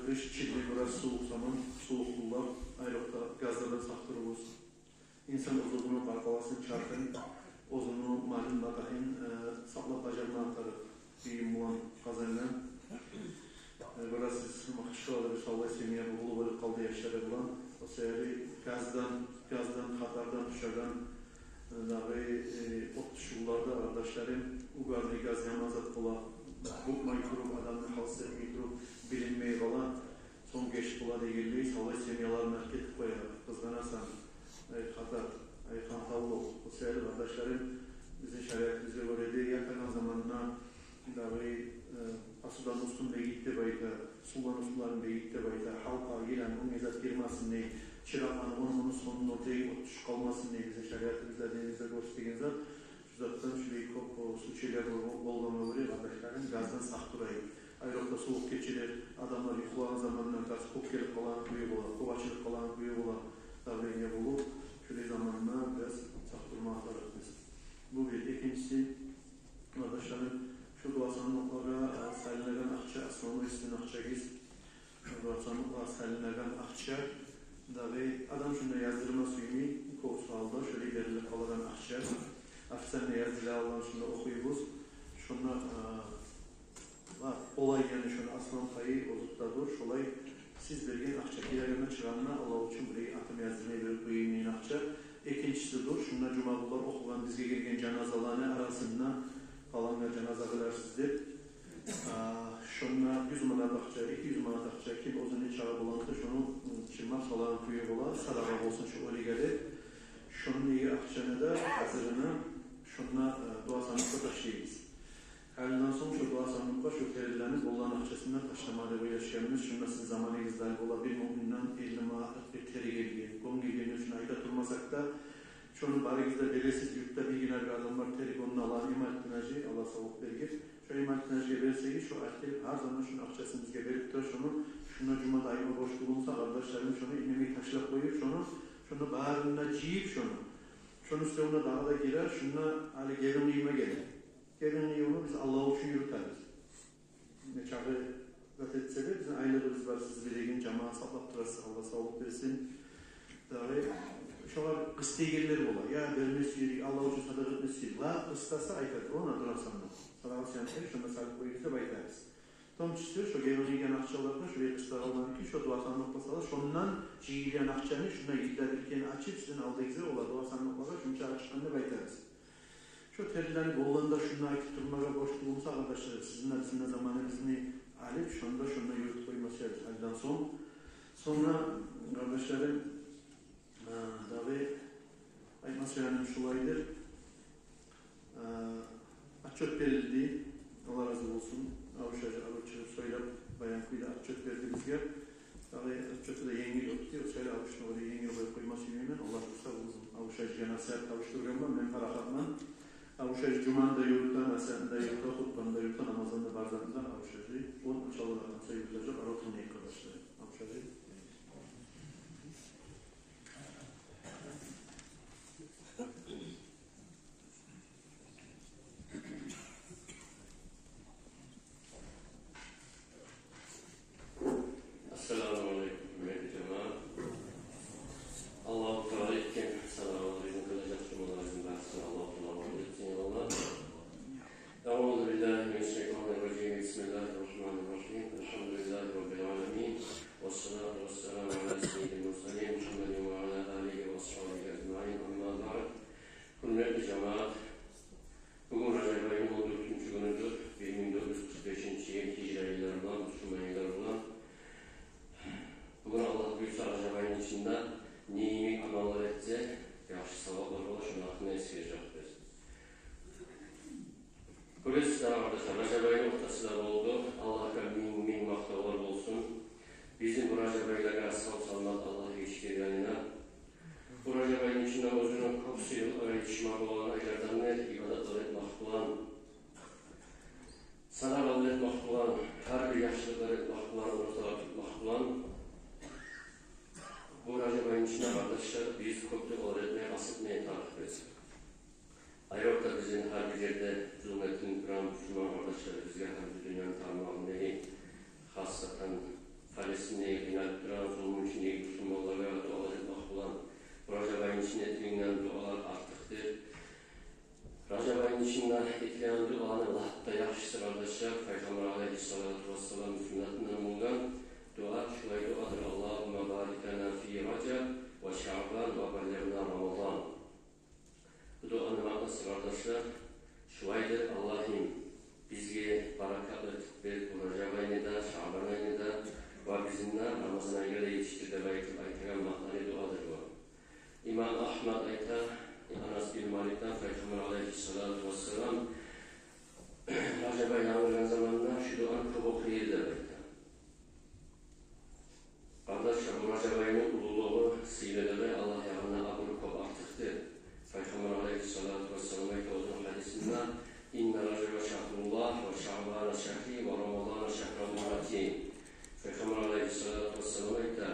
kış çilli biraz soğuk zaman, soğukluğlar, ayrıca gazlardan sahtırı olsun. İnsan ozunu qarqalasın çarkın, ozunu malum bakayın, saplap bacarına atarı deyim olan kazanılan. Biraz siz makşıqalı bir sallayı semiye buğulu böyle kaldı yaşları bulan. O sebebi gazdan, xatardan, dışarıdan ot düşüqlarda arkadaşlarım uğarlı gaz yamazat ola. Bu mikrob adamın halsız mikrob bilinmeyi olan son geçit ola deyirli sallayı semiyalarını hareket koyarak kızganarsan xatar, xantavlı o sebebi arkadaşlarım bizim şeriatımızda böyle yakın zamanına asudan usun beyitte bayta, sulan usuların beyitte bayta, halka ilan umezat girmasın ne, çıraklan onun sonunu ortaya otuş kalmasın ne bize şeriatımızda denizde gösterdiğiniz zat, şu zattan şurayı su çiler olgama vuruyor arkadaşlarım, gazdan sakturayı. Ayrıca soğuk geçilir, adamlar yukulan zamanlar gaz kop gelip kalan kuyu bola, kovaçılık kalan kuyu bola davleniye bulup, şurayı zamanlar biraz sakturma atarız biz. Bu bir. İkincisi, arkadaşlarım, şu duasanlıklara səlləgən akça, asmanlı üstün akça giz. Duasanlıklara səlləgən akça. Adam şunda yazdırma suyunu, kovsu aldı, şöyle ileride kalan akça. Afisənlə yazdığı olan şunda okuyubuz. Şunda olay yani şunda aslan payı ozukta dur. Şolay siz vergen akça. Gilerine çıranına Allah için burayı atım yazdırmayı verip duyumun akça. İkincisi dur. Şunda cumalılar okulan bizge gelgen cenazalarını arasında falanlar cenazalar sizdir. Şunla 100 manat akça, 200 manat akça kim o zaman çağı bulantı şunu çırmak falan kuyu bola sarara olsun şu öyle gelir. Şunun iyi akçanı da hazırını şunla duasanlıkla taşıyız. Halinden sonra şu duasanlıkla şu terilerini bolan akçasından taşlamada böyle yaşayanımız şunla sizin zamanınızda ola bir mu'minden 50 manat bir teri geliyor. Gon geliyor şuna ayda durmasak da şunu barigizde belirsiz yurtta bilgiler bir adamlar telefonunu alan imal ettinacı, Allah savuk vergir. Şu imal ettinacıya verseydi, şu aktif her zaman şunun akçasını bizge verip de şuna cuma daima boş bulunsa, kardeşlerim şunu inemeyi taşla koyup, şunu bağrına ciyip şunu üstte ona daha da girer, şuna hali gerinliğime gelir. Gerinliğimi biz Allah için yürüteriz. Ne çağı gat etse de bizim ailemiz var, siz bileğin cemaat saplattırası, Allah savuk versin. Şolar kıstayı gelir ola. Ya vermesi Allah için sadaka etmesi. La kıstası aytadır. Ona durasanlar. Sadaka siyanteri şuna sahip koyuysa baytarız. Tam çıkıyor. Şu geveligen akçalarda şuraya kıstara olan ki şu duasan noktasala şundan ciğilen akçanı şuna giderken açıp sizin aldığı güzel ola. Duasan noktasala şunca açıklarını baytarız. Şu terilen bolanda şuna ait durmaga boş bulunsa arkadaşlar sizinle bizimle zamanımızını alıp şunda yurt koyması halden sonra kardeşlerim davi ayması yani şulaydır. Atçöt verildi. Allah razı olsun. Avuşacı söyleyip bayan kuyla atçöt verdi bizge. Davi atçötü de yengil yoktu. Söyle avuşuna oraya yengil koyması yönünden Allah kısa olsun. Avuşacıya nasihat kavuşturganman men farahatman. Avuşacı cuman da yurttan, asen da yurtta, hutban da yurtta, namazan da barzanından avuşacı. On açalı atamsa yurtacak. Aratın arkadaşlar. Avuşacı. Bugün Recep ayının 14. günüdür. 1445. Hicri Müslümanlar bugün Allah büyük Recep ayının içinde neyimi amallar edecek, yaxşı savablar ola, şunun hakkında eskiyecektir. Polis de arkadaşlar, Recep ayının ortasında oldu. Allah'a min maktalar olsun. Bizim bu Recep ayıyla sallat Allah'a işgirlerine. Bu Recep ayının içinde özünün kapsayıp öğretişmek olan aylardan ibadatlar etmek olan, sadakalar etmek olan, her bir yaşlılıklar etmek olan, ortalar tutmak olan, bu Recep ayının içinde kardeşler biz köprü öğretmeye, asıtmaya tarif etsin. Ayrıca bizim her bir yerde zulmetin kuran Müslüman kardeşler bizge her bir dünyanın tamamını, hassatan Palestina'ya inanıp duran, zulmün içindeki Müslümanlara dua etmek bulan, bu Rajab ayının içinde edilen dualar artıqdır. Rajab ayının içinde edilen duanı Allah'ta yaxşısı kardeşler, Peygamber aleyhissalatu vesselam sünnetinden bulgan dua şulay duadır. Allahümme barik lana fi Rajab ve Şaban ve balligna Ramazan. Bu duanın manası kardeşler şulaydır. Allah'ım bizge barakatlı tıkbet bu Rajab ayında, Şaban ayında ve bizimle Ramazan ayında yetiştir de belki aytagan mahnani duadır bu. İmam Ahmed ayta, Anas bin Malik'ten Peygamber aleyhissalatu vesselam Rajab ayına ağırlayan zamanında şu duanı çok okuyur da belki. Kardeşler bu Rajab ayının ululuğu sileleri Allah yanına abur kop artıqdır. Peygamber aleyhissalatu vesselam ayta uzun hadisinde İnne Rajab şahrullah ve Şaban şahri ve Ramazan şahrul muhati. Peygamber aleyhissalatu vesselam ayta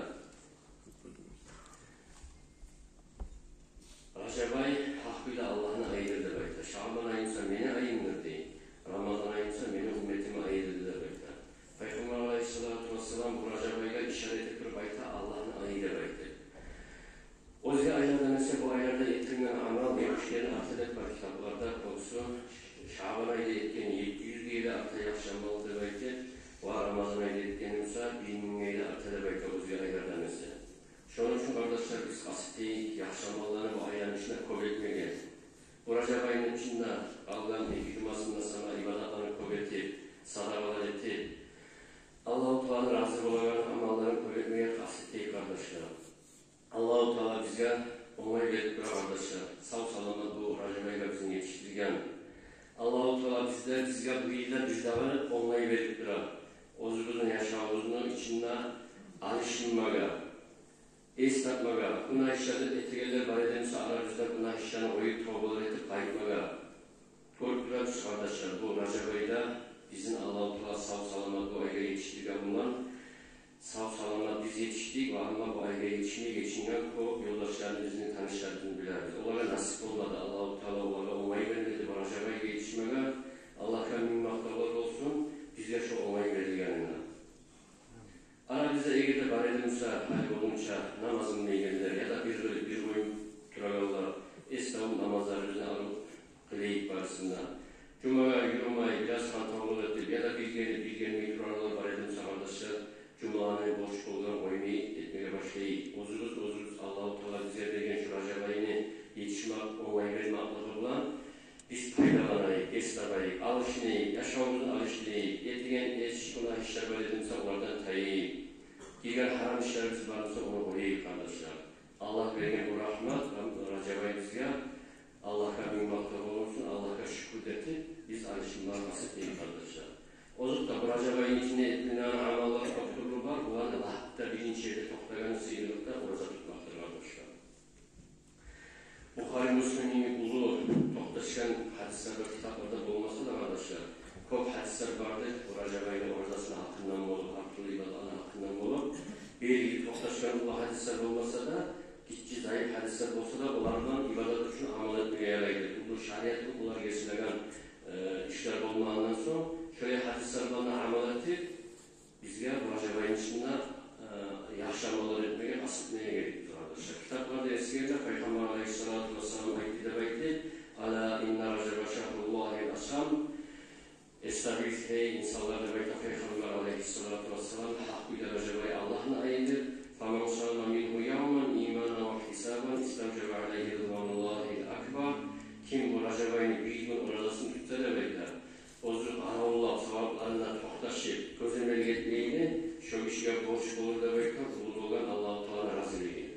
Rajab ay hakkıyla Allah'ın ayıdır da belki. Şaban ayınsa meni ayındır deyin. Ramazan ayınsa meni ümmetimi ayıdır da belki. Peygamber aleyhissalatu vesselam bu Rajab ayla işaret ettirip ayta Allah'ın ayıdır belki. O aylarda mesela bu aylarda ettiğinden amal yapışlarını artık var kitaplarda konusu. Şaban ayda etkeni 700 geyli artık yaşanmalıdır belki. O Ramazan ayda etkeni olsa 1000 geyli artık belki o aylarda mesela. Şunun için kardeşler biz kasıtlı yaşamalarını bu ayların içinde kabul etmeye geldik. Bu Rajab ayının içinde Allah'ın hükümasında sana ibadatlarını kabul etip, sadakalar etip, Allah-u Teala'nın razı olan amallarını kabul etmeye kasıtlı kardeşler. Allah-u Teala bize onay verip kardeşler. Sağ selamet bu Rajab ayıyla bizim yetiştirgen. Allah-u Teala bizge bu yılda bizleri onay verip Ozguzun yaşamımızın içinde alışılmaga, esnatmaga, buna işlerin etkileri var edilmişse aramızda buna işlerin oyup torbalar etip kayıtmaga. Korkuyoruz kardeşler bu Rajab ayıyla bizim Allah-u Teala sağ selamet bu ayga yetiştirgen bundan sağ selamet biz yetiştik ve ama bu ayga yetişmeye geçingen o yoldaşlarımızın, tanışlarımızın biliriz. Onlara nasip olmadı. Allah-u Teala onlara onay vermedi bu Rajab ayga yetişmeye. Allah'a minnettarlar olsun. Bizge şu onay verdi yanına. Ara bize eğer de var edilmişse, hal olunca namazın ilgililer ya da bir oyun turallar, İslam namazlarını alıp kıleyip barısında. Cuma'ya yürümeyi biraz hantallık edip ya da bilgeni turallar var edilmişse kardeşler, Cuma'nın boş olduğunu oyunu etmeye başlayıp, ozuruz Allah-u Teala bize vergen şu Rajab ayını yetişmek, onay vermekle bulan, biz paydalanayık, esnafayık, alışınayık, yaşamımızın alışınayık, yetigen eşit olan işler var edilmişse onlardan tayıyık, girgen haram işlerimiz varsa onu koyayık kardeşler. Allah vergen bu rahmet, Rajab ayı bizge, Allah'a minnettar olursun, Allah'a şükür etip, biz alışınlar bahsettiğim kardeşler. Ozukta bu Rajab ayının içinde edilen amallar topturur var, bunlar da hatta birinci yerde toplayan sıyrılıkta orada tutmaktır kardeşler. Bukhari Müslim'in ulu toplaşan hadisler ve kitaplarda bulması da kardeşler. Çok hadisler vardır, bu Rajab ayının oradasına hakkından olup, Abdülü İbadan'ın hakkından olup, bir toplaşan ulu hadisler olmasa da, gitçi zayıf hadisler olsa da, onlardan ibadat için amal etmeye yaraydı. Bu şariatlı bunlar geçilen işler olmadan sonra, şöyle hadislerden amal etip, bizge bu Rajab ayının içinde yaşamalar etmeye, asitmeye gerektir arkadaşlar. Kitaplarda eskiyede Peygamber aleyhissalatu vesselam ayette bekli, ala inna Rajab şahrullahil asam, estağfirullah hey insanlar da bekle Peygamber aleyhissalatu vesselam hakkıyla Rajab ayı Allah'ın ayıdır. فَمَنْ صَلَّ مِنْهُ يَوْمًا اِيمَانًا وَحِسَابًا اِسْتَمْجَبَ عَلَيْهِ رِضْوَانُ اللّٰهِ الْاَكْبَرِ. Kim bu Rajab ayını bir gün oradasını tutsa da bekler. Ozuk Allah sevaplarına tohtaşıp gözlemeli etmeyini şu işe borç olur da bekler. Ulu olan Allah-u Teala razılığıdır.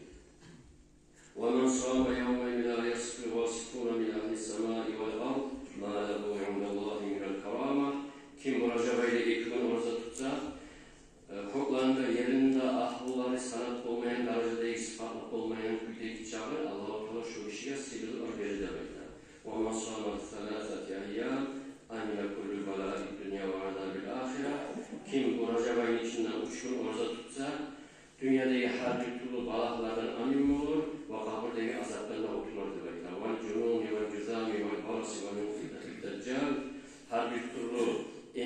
وَمَنْ صَامَ يَوْمًا لَا يَسْفِرُ وَاسِفُونَ مِنْ أَهْلِ السَّمَاءِ وَالْأَرْضِ مَا لَهُ عِنْدَ اللّٰهِ مِنَ الْكَرَامَةِ. Kim bu Rajab ayını iki gün orada tutsa, koklarında yerinde ahulları sanat olmayan, derecede sıfatlık olmayan güydeki çağı Allah-u Teala şu işe sıyrılır verir demekler. وَمَنْ صَامَ ثَلَاثَةِ أَيَّامٍ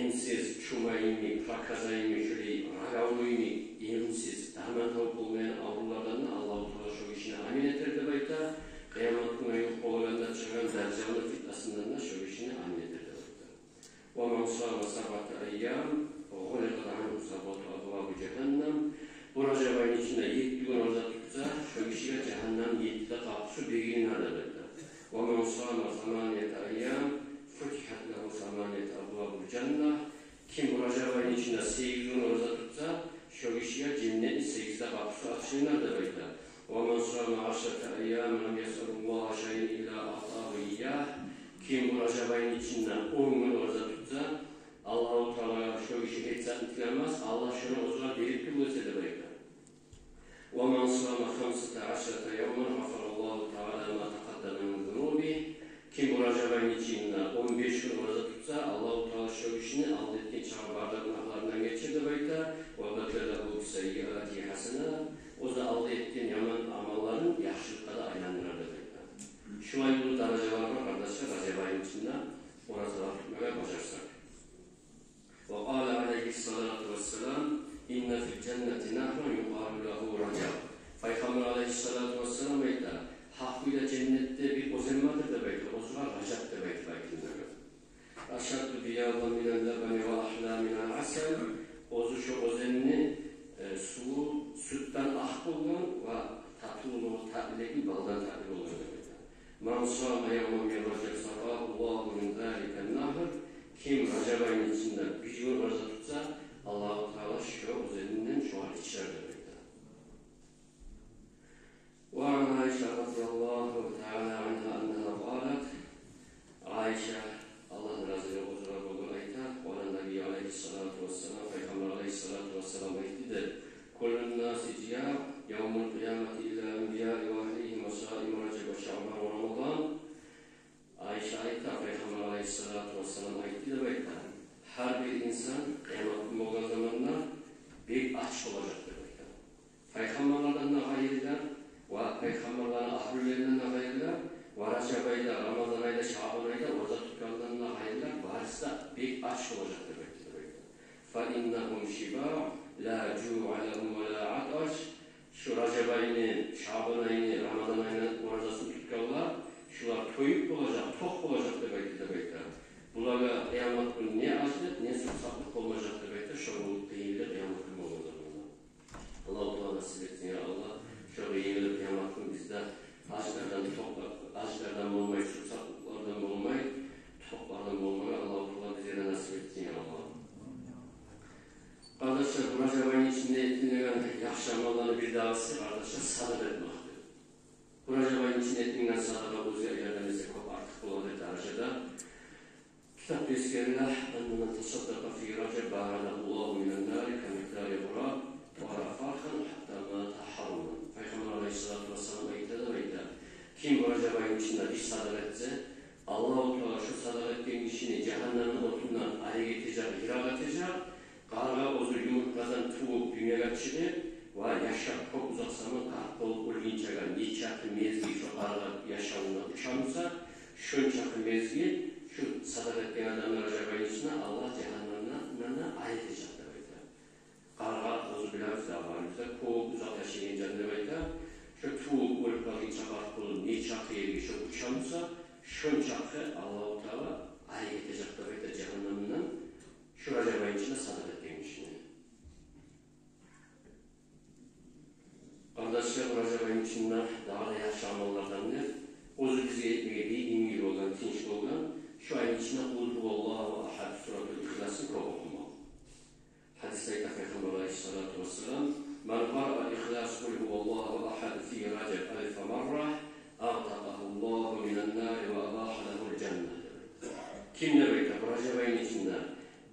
dinsiz, çumayimi, prakazayimi, şöyle ragavluyimi, ilimsiz, tahmin tavuk olmayan avrulardan Allah-u Teala şu işine amin etirdi bayta. Kıyamet günü yok olanda çıkan dercalı fitnasından da şu işine amin etirdi bayta. وَمَنْ صَامَ سَبْعَةَ اَيَّامٍ وَغُلِقَتْ عَنْهُ سَبْعَةُ أَبْوَابِ جَهَنَّمَ. Bu Recep ayının içinde 7 gün orada tutsa, şu işe cehennem 7'de kapısı bilginin adabıydı. وَمَنْ صَامَ ثَمَانِيَةَ اَيَّامٍ فُتِحَتْ لَهُ ثَمَانِيَةَ أَبْوَابُ الْجَنَّةِ. Kim bu Recep ayının içinde 8 gün orada tutsa, şu işe cennetin 8'de kapısı açılır adabıydı. وَمَنْ صَامَ عَشْرَةَ اَيَّامٍ لَمْ يَسْأَلُ اللّٰهَ شَيْءٍ اِلَّا أَعْطَاهُ إِيَّاهُ. Kim bu Recep ayının içinde 10 gün orada tutsa, Allah-u Teala şu işi hiç zannetlemez, Allah şunu o zaman verip bir bulsa adabıydı. وَمَنْ صَامَ 15 يَوْمًا غَفَرَ اللّٰهُ تَعَالَى مَا تَقَدَّمَ مِنْ ذُنُوبِهِ. Kim bu Recep ayının içinde 15 gün orada tutsa, Allah-u Teala şu işini elde ettiği çağ bardak günahlarından geçirdi bayta. وَبَكَلَهُ بِسَيِّئَاتِ حَسَنَةً. O da elde ettiğin yaman amalların yaxşılıklara aylandırırdı bayta. Şu ay bu dereceler var kardeşler, Recep ayının içinde orazalar tutmaya başarsak. وَقَالَ عَلَيْهِ الصَّلَاةُ وَالسَّلَامُ İnne fil cenneti nahrun yuqalu lahu racab. Peygamber aleyhissalatu vesselam ayta hakkıyla cennette bir ozen vardır da belki o zaman racab da belki belki. Raşaddu biyâda minel lebeni ve ahlâ minel asel. Ozu şu ozenini su, sütten ah bulunan ve tatlı tatlili baldan tatlı oluyor. Man sâme yevme min racab sakâhullahu min zâliken nahr. Kim Recep ayının içinde bir gün orada tutsa Allah-u Teala şu üzerinden şu an içeride böyle. وعن عائشة رضي الله تعالى عنها أنها قالت عائشة الله رضي الله عنها قال النبي عليه الصلاة والسلام Peygamber aleyhissalatu vesselam ayetidir. كل الناس جياع يوم القيامة إلا أنبياء وأهليهم وصائم رجب وشعبان ورمضان. Ayşe ayette Peygamber aleyhissalatu vesselam ayetidir böyle. Her bir insan kıyamet günü olan zamanlar bir aç olacaktır. Peygamberlerden de hayırlar ve peygamberlerin ahlülerinden de hayırlar ve Recep ayında, Ramazan ayında, Şaban ayında orada tutanlardan da hayırlar varsa bir aç olacaktır. فَاِنَّهُمْ شِبَاءٌ لَا جُوعَ لَهُمْ وَلَا عَطَشٌ. Şu Recep ayını, Şaban ayını, Ramazan ayını orada tutanlar şular toyup olacak, tok olacaktır belki de belki. Bunlara kıyamet günü ne açlık ne susaklık olmayacaktır belki. Şu bu değildir kıyamet günü olacak. Allah-u Teala nasip etsin ya Allah. Şu değildir kıyamet günü bizde açlardan olmayı, susaklıklardan olmayı, toklardan olmayı Allah-u Teala bize de nasip etsin ya Allah. Kardeşler, bu Recep ayının içinde etkileyen yaxşı amallarını bir davası kardeşler sadaka etmektir. Bu Recep ayının içinde etkileyen sadaka bu yerlerimizde çok artık olabilir derecede. Kitap tezkerine أننا تصدق في رجب بعده الله من النار كمقدار غراب وراء فرخا حتى مات حرما. Peygamber aleyhissalatu vesselam ayette kim bu Recep ayının içinde bir sadaka etse Allah-u Teala şu sadaka ettiğin kişini cehennemin otundan ayrı getirecek, hirak edecek. Karga ozu yumurtladan tuğup dünyaya çıkıp ve yaşap çok uzak zaman kalp olup ölünçeğe niçakı mezgi şu karga yaşamına uçanırsa şunçakı mezgi şu sadaka ettiğin adamlar Recep ayının içinde Allah cehennemden ayet edecektir. Karga ozu biliriz de varımızda kovuk uzak yaşayınca demekte şu tuğup ölüp çakar kulu niçakı yeri şu uçanırsa şunçakı Allah-u Teala ayet edecektir cehennemden şu Recep ayının içinde sadaka ettiğin işini. Kardeşler bu Recep ayının içinde daha da yaşamalardan ne? Ozu bizi etmeye değil, imgili olan, tinçli olan şu ayın içinde Kulhu Allahu Ahad Suratul İhlas'ın çok okuma. Hadiste Peygamber aleyhissalatu vesselam Men qara'al İhlas Kulhu Allahu Ahad fi Recep alfa marrah a'taqahu Allahu minen nâri ve abaha lehul cennet. Kim de böyle bu Recep ayının içinde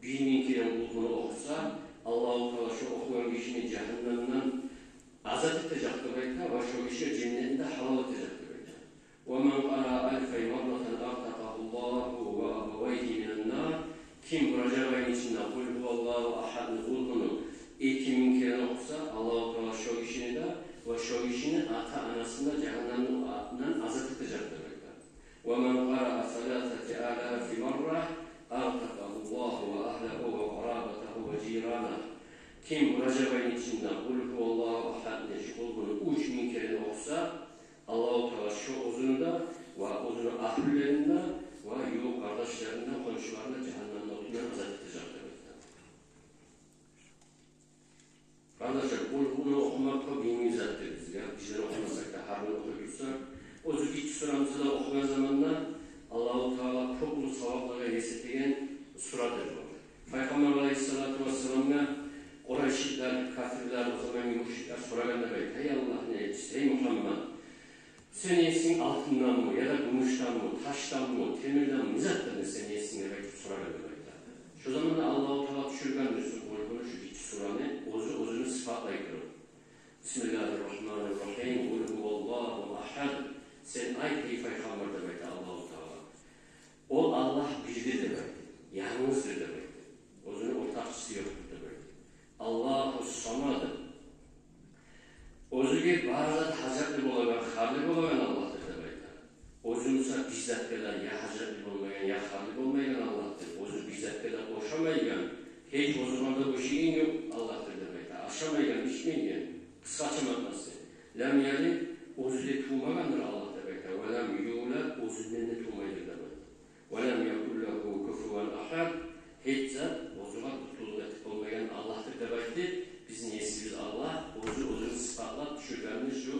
1000 kere Kulhu'nu okusa Allah-u Teala şu okuyan kişinin cehennemden azat edecektir belki ve şu kişi cennetinde halal edecektir belki. وَمَنْ قَرَى أَلْفَيْ مَرَّةً أَعْتَقَهُ اللّٰهُ وَأَبَوَيْهِ مِنَ النَّارِ. Kim bu Recep ayının içinde قُلْ هُوَ اللّٰهُ أَحَدْ Kulhu'nu 2000 kere okusa Allah-u Teala şu kişini de ve şu kişinin ata anasını cehennemden azat edecektir belki. وَمَنْ قَرَى 3,000 مَرَّةً أَعْتَقَهُ اللّٰهُ وَأَهْلَهُ Kim Recep ayının içinde Kul huvallahu ahad şu kulbunu 3000 kere okusa Allah-u Teala şu uzununda ve uzunu ahlilerinde ve yuva kardeşlerinden komşularına cehennemde oturan azat edecektir. Kardeşler, bunu okumak çok iyi izlettir bizga. Bizden okumasak da harbi okuyursak, o zülkü suramızı da okuyan zamanda Allah-u Teala çok ulu savaplara yesettiğin suradır bu. Peygamber Aleyhisselatü Vesselam'a Kureyşler, kafirler, o zaman müşrikler soragan demek. Hey Allah ne etsin, hey Muhammed, sen yesin altından mı, ya da gümüşten mi, taştan mı, temirden mi, zaten sen yesin demek soragan demek. Şu zaman da Allah-u Teala düşürgen diyorsun, bunu şu iki suranı, uzunu sıfatla yıkırır. Bismillahirrahmanirrahim, Kul huvallahu ahad. Sen ay peygamber demek Allah-u Teala. O Allah birdir demek, yalnızdır demek. Uzunu ortakçısı yoktur demek. Allahu samadır. O'ziga ba'zan hajatli bo'lgan, xarli bo'lgan Allohdir demakdir. O'zimizga bizzatgalar ya hajatli bo'lmagan, ya xarli bo'lmagan Allohdir. O'zi bizzatgalar o'xshamaygan, hech o'zig'anda o'xshagan yo'q Allohdir demakdir. Ashamagan, ishmagan, qisqacha ma'nosi. Lam yalid o'zida tug'magandir Alloh demakdir. Va lam yulad o'zidan tug'maydi demakdir. Va lam yakul lahu kufuwan ahad. Hech zot o'ziga butunlik bo'lmagan Allohdir demakdir. Bizim esimiz Allah, o'zini sifatlab tushirganimiz shu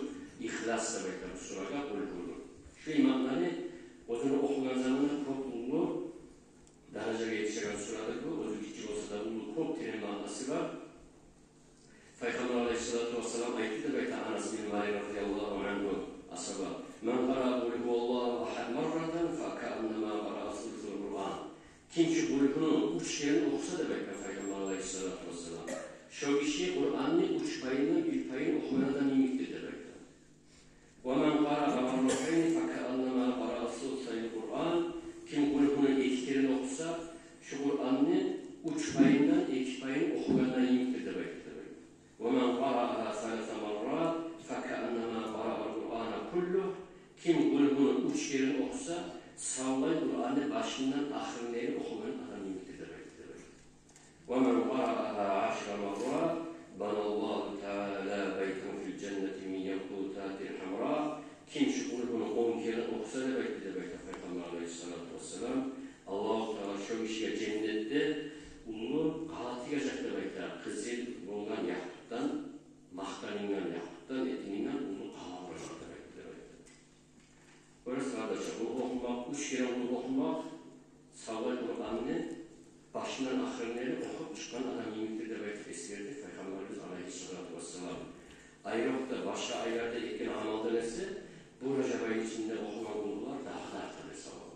ixlos demakdir bu suraga qo'yildi. Shu imonlarni o'zini o'qigan zamonda ko'p ulug' darajaga yetishgan suradir bu. O'zi kichik bo'lsa da ulug' ko'p terin ma'nosi bor. Payg'ambar Aleyhisselatü Vesselam aytdi deb Anas bin Malik radhiyallohu anhu asaba man qara qul huvallohu ahad marratan fa ka'annama qara'a sulsul Qur'on. Kimki qulni 3 kere o'qisa demek Payg'ambar Aleyhisselatü Vesselam. Şu kişi Kur'an'ı 3 payını 1 payını okumadan imiktir demektir. وَمَنْ قَرَأَ مَرَّتَيْنِ فَكَأَنَّمَا قَرَأَ ثُلُثَيْ الْقُرْآنِ. Kim Kur'an'ın 2 kere okusa, şu Kur'an'ı 3 payından 2 payını okumadan imiktir demektir. وَمَنْ قَرَأَهَا ثَلَثَ مَرَّاتٍ فَكَأَنَّمَا قَرَأَ الْقُرْآنَ كُلُّهُ. Kim Kur'an'ı 3 kere okusa, sağlay Kur'an'ı başından ahirleri okumadan imiktir demektir. وَمَنْ قَرَأَهَا 10 مرات بنى الله تعالى بيتا في الجنة من ياقوتات حمراء. Kim şu bunu 10 kere okusa demektir demektir Peygamber Aleyhisselatü Vesselam. Allah-u Teala şu işe cennette ulu qalat yiyecek demektir. Kızıl olan yakuttan, mahtaningan yakuttan, etininden ulu qalat olacak demektir. Orası kardeşler, bunu okumak, 3 kere bunu okumak, sağlayıp Kur'an'ı başından ahirleri okup çıkan adam yemektir demektir esirdi Peygamberimiz Aleyhisselatü Vesselam. Ayrıca başka aylarda ilkin amalda nesi? Bu Recep ayı içinde okunan bulgular daha da artar hesabı.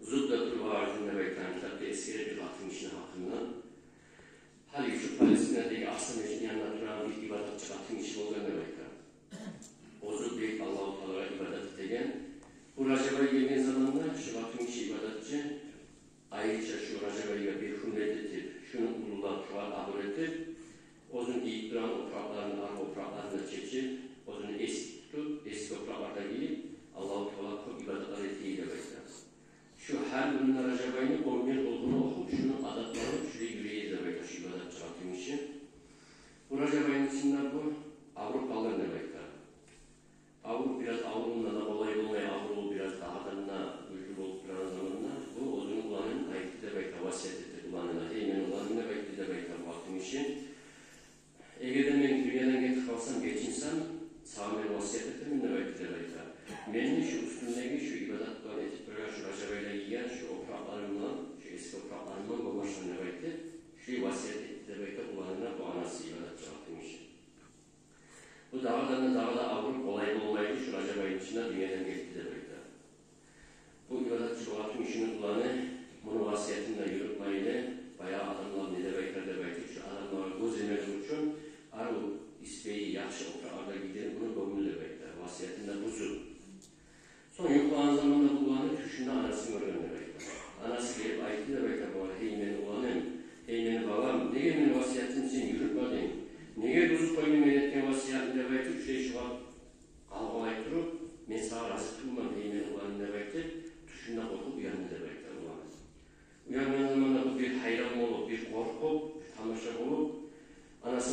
Zuddatul Varcun demekten kitapta eskire bir atın işine hakkında. Hali şu Palestina'daki asıl meclinin yanına duran bir ibadatçı atın işi olduğunu demekten. O Zuddayık Allah-u Teala'ya ibadat edegen. Bu Recep ayı geldiğin zamanlar şu atın işi ibadatçı ayrıca şu Recep ayıya bir hürmet edip, şunu uludan tuval abur edip, ozun iyi duran opraklarını, arı opraklarını çekip, ozunu eski tutup, eski opraklarda gelip, Allah-u Teala çok ibadetler ettiği demektir. Şu her günün Recep ayını 11 olduğunu okup, şunu adatlanıp, şuraya yüreği demektir, şu ibadet çıkarttığım için. Bu Recep ayının içinde bu Avrupalılar demektir. Avrupa biraz Avrupa'nda da olay olmaya, Avrupa biraz daha da güçlü olup duran zamanında, bu ozun ulanın ayıktı demektir, vasiyet etti ulanına, heymen ulanın demektir demektir bu hakkım için. Eğer ben dünyadan getirip kalsam, geçinsem, sağ men vasiyet ettim demektir demektir.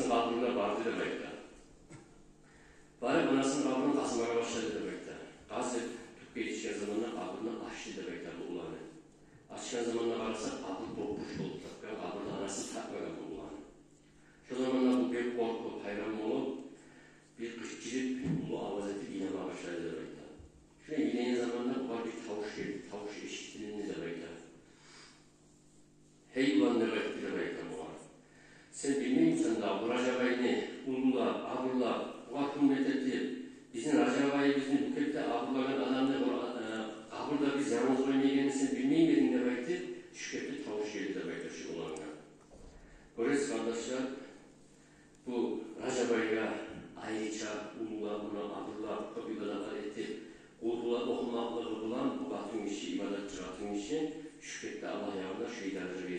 anasının kabrına vardı demekte. Barıp anasının kabrını kazmaya başladı demekte. Kazıp Türkiye yetişken zamanla kabrını açtı demekte bu ulanı. Açkan zamanla kararsak kabr bomboş oldu. Kabrda anasını takmayan bu ulanı. Şu zamanlar bu bir korku, hayran olup bir kışkırıp bu avaz edip inanmaya başladı demekte. Şuna ineğin zamanında bu var bir tavuş geldi. Tavuş eşitliğini demekte. Hey ulan demekti demekte bu var. Sen bilmiyor musun da bu Racabay'ını unla, abırla, bu akım metetti. Bizim Racabay'ı bizim bukette abırlayan adamda abırda biz yalnız oynayacağını sen bilmeyin dedin demekti. Şükretli tavuş geldi demektir şu olanına. Görez kardeşler, bu Racabay'la ayrıca unla, buna abırla, kabilalar etti. Kurdular okumaklığı bulan bu batın işi, ibadet ciratın işi şükretli Allah yağında şeylerdir.